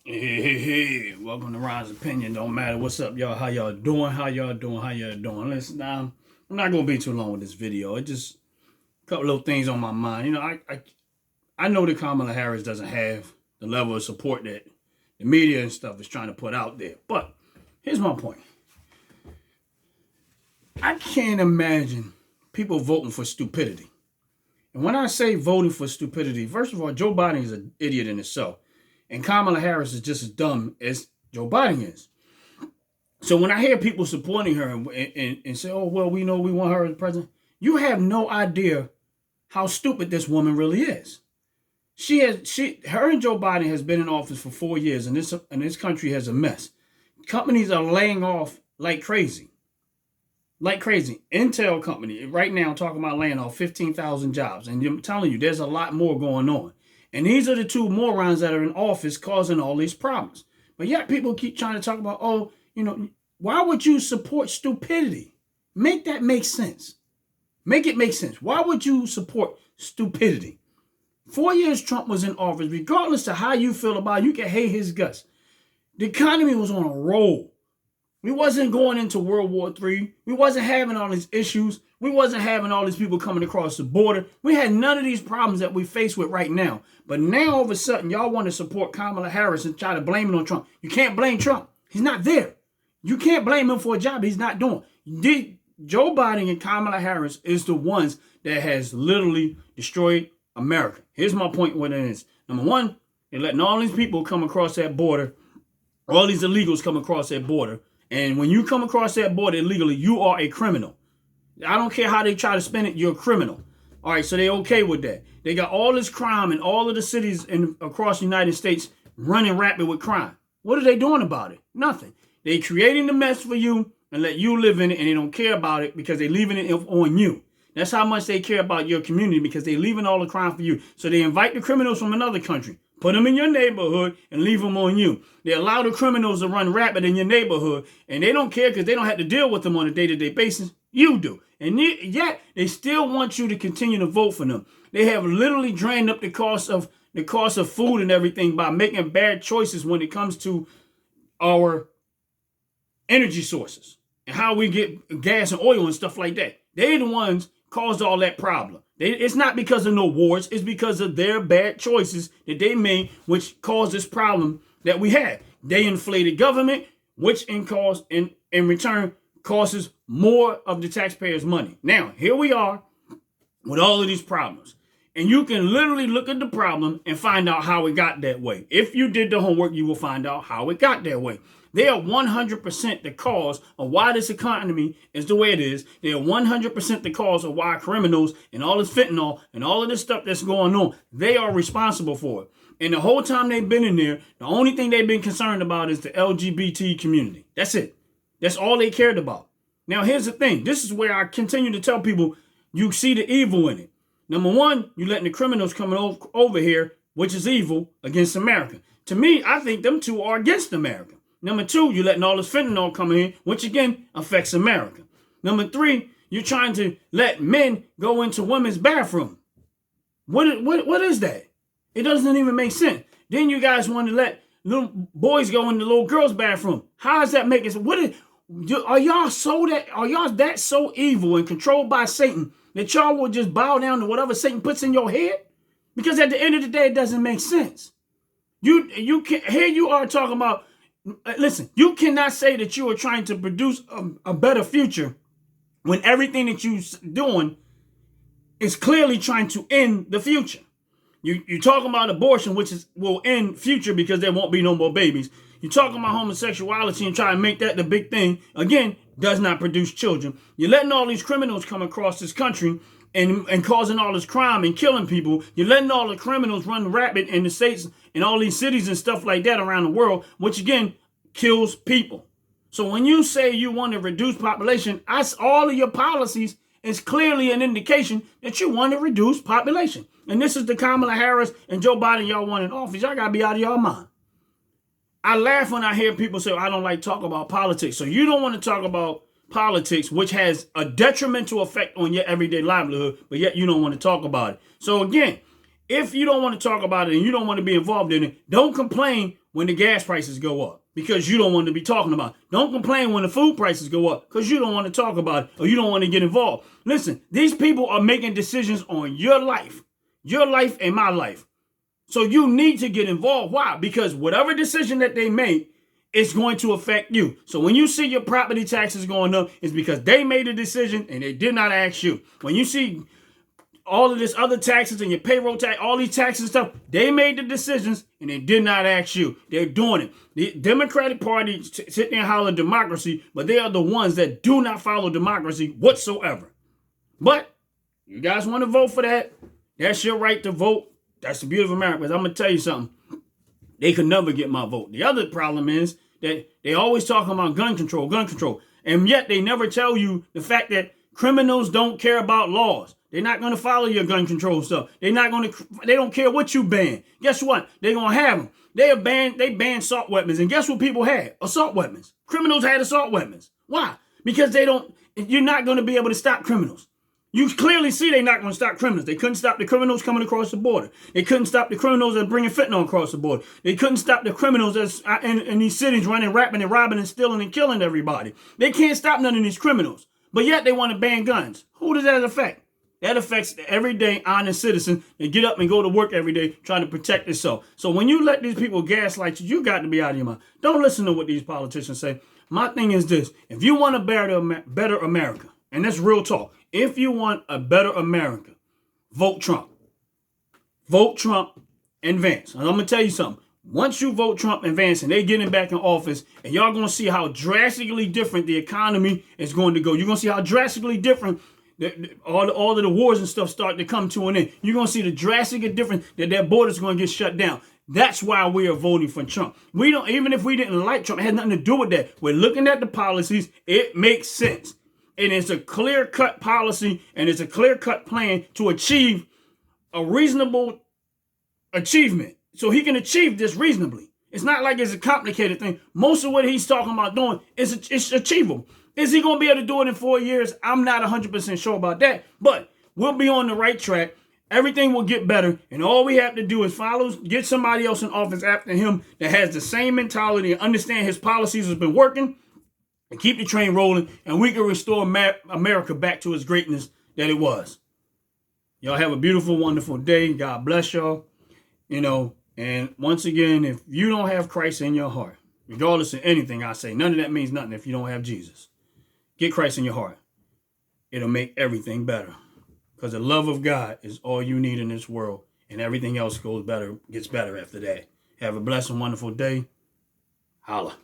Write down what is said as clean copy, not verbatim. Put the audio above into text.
Hey, welcome to Ron's Opinion. Don't matter. What's up, y'all? How y'all doing? Listen, now, I'm not going to be too long with this video. It just a couple little things on my mind. I know that Kamala Harris doesn't have the level of support that the media and stuff is trying to put out there. But here's my point. I can't imagine people voting for stupidity. And when I say voting for stupidity, first of all, Joe Biden is an idiot in itself. And Kamala Harris is just as dumb as Joe Biden is. So when I hear people supporting her and say, oh, well, we know we want her as president, you have no idea how stupid this woman really is. Her and Joe Biden has been in office for 4 years, and this country has a mess. Companies are laying off like crazy. Like crazy. Intel company right now talking about laying off 15,000 jobs. And I'm telling you, there's a lot more going on. And these are the two morons that are in office causing all these problems. But yet people keep trying to talk about, oh, why would you support stupidity? Make that make sense. Make it make sense. Why would you support stupidity? 4 years Trump was in office, regardless of how you feel about it, you can hate his guts. The economy was on a roll. We wasn't going into World War III. We wasn't having all these issues. We wasn't having all these people coming across the border. We had none of these problems that we face with right now. But now, all of a sudden, y'all want to support Kamala Harris and try to blame it on Trump. You can't blame Trump. He's not there. You can't blame him for a job he's not doing. Joe Biden and Kamala Harris is the ones that has literally destroyed America. Here's my point what it is. Number one, they're letting all these people come across that border, all these illegals come across that border. And when you come across that border illegally, you are a criminal. I don't care how they try to spin it, you're a criminal. All right, so they're okay with that. They got all this crime in all of the cities across the United States running rapid with crime. What are they doing about it? Nothing. They creating the mess for you and let you live in it, and they don't care about it because they're leaving it on you. That's how much they care about your community, because they're leaving all the crime for you. So they invite the criminals from another country, put them in your neighborhood, and leave them on you. They allow the criminals to run rapid in your neighborhood, and they don't care because they don't have to deal with them on a day-to-day basis. You do. And yet, they still want you to continue to vote for them. They have literally drained up the cost of food and everything by making bad choices when it comes to our energy sources and how we get gas and oil and stuff like that. They're the ones caused all that problem. It's not because of no wars. It's because of their bad choices that they made, which caused this problem that we had. They inflated government, which in return causes more of the taxpayers' money. Now, here we are with all of these problems. And you can literally look at the problem and find out how it got that way. If you did the homework, you will find out how it got that way. They are 100% the cause of why this economy is the way it is. They are 100% the cause of why criminals and all this fentanyl and all of this stuff that's going on, they are responsible for it. And the whole time they've been in there, the only thing they've been concerned about is the LGBT community. That's it. That's all they cared about. Now, here's the thing. This is where I continue to tell people you see the evil in it. Number one, you're letting the criminals come over here, which is evil, against America. To me, I think them two are against America. Number two, you're letting all this fentanyl come in, which again affects America. Number three, you're trying to let men go into women's bathroom. What is that? It doesn't even make sense. Then you guys want to let little boys go into little girls' bathroom. How does that make it? Are y'all that so evil and controlled by Satan that y'all will just bow down to whatever Satan puts in your head? Because at the end of the day, it doesn't make sense. You can here you are talking about. Listen, you cannot say that you are trying to produce a better future when everything that you're doing is clearly trying to end the future. You're talking about abortion, which will end future because there won't be no more babies. You're talking about homosexuality and trying to make that the big thing. Again, does not produce children. You're letting all these criminals come across this country and causing all this crime and killing people. You're letting all the criminals run rapid in the states and all these cities and stuff like that around the world, which again kills people. So when you say you want to reduce population, all of your policies is clearly an indication that you want to reduce population. And this is the Kamala Harris and Joe Biden y'all want in office. Y'all got to be out of y'all mind. I laugh when I hear people say, I don't like talk about politics. So you don't want to talk about politics, which has a detrimental effect on your everyday livelihood, but yet you don't want to talk about it. So again, if you don't want to talk about it and you don't want to be involved in it, don't complain when the gas prices go up because you don't want to be talking about it. Don't complain when the food prices go up because you don't want to talk about it or you don't want to get involved. Listen, these people are making decisions on your life and my life. So you need to get involved. Why? Because whatever decision that they make, it's going to affect you. So when you see your property taxes going up, it's because they made a decision and they did not ask you. When you see all of this other taxes and your payroll tax, all these taxes and stuff, they made the decisions and they did not ask you. They're doing it. The Democratic Party sit there and holler democracy, but they are the ones that do not follow democracy whatsoever. But you guys want to vote for that? That's your right to vote. That's the beauty of America. Because I'm going to tell you something. They could never get my vote. The other problem is that they always talking about gun control. And yet they never tell you the fact that criminals don't care about laws. They're not going to follow your gun control stuff. They don't care what you ban. Guess what? They're going to have them. They banned assault weapons. And guess what people had? Assault weapons. Criminals had assault weapons. Why? Because you're not going to be able to stop criminals. You clearly see they're not going to stop criminals. They couldn't stop the criminals coming across the border. They couldn't stop the criminals that are bringing fentanyl across the border. They couldn't stop the criminals that's in these cities running, rapping, and robbing, and stealing, and killing everybody. They can't stop none of these criminals. But yet they want to ban guns. Who does that affect? That affects the everyday honest citizen that get up and go to work every day trying to protect themselves. So when you let these people gaslight you, you got to be out of your mind. Don't listen to what these politicians say. My thing is this. If you want a better America, and that's real talk, if you want a better America, vote Trump. Vote Trump and Vance. And I'm going to tell you something. Once you vote Trump and Vance and they getting back in office, and y'all going to see how drastically different the economy is going to go. You're going to see how drastically different all of the wars and stuff start to come to an end. You're going to see the drastic difference that their borders are going to get shut down. That's why we are voting for Trump. Even if we didn't like Trump, it had nothing to do with that. We're looking at the policies. It makes sense. And it's a clear-cut policy and it's a clear-cut plan to achieve a reasonable achievement. So he can achieve this reasonably. It's not like it's a complicated thing. Most of what he's talking about doing is achievable. Is he going to be able to do it in 4 years? I'm not 100% sure about that. But we'll be on the right track. Everything will get better. And all we have to do is get somebody else in office after him that has the same mentality and understand his policies has been working and keep the train rolling. And we can restore America back to its greatness that it was. Y'all have a beautiful, wonderful day. God bless y'all. And once again, if you don't have Christ in your heart, regardless of anything I say, none of that means nothing if you don't have Jesus. Get Christ in your heart. It'll make everything better. Because the love of God is all you need in this world. And everything else gets better after that. Have a blessed and wonderful day. Holla.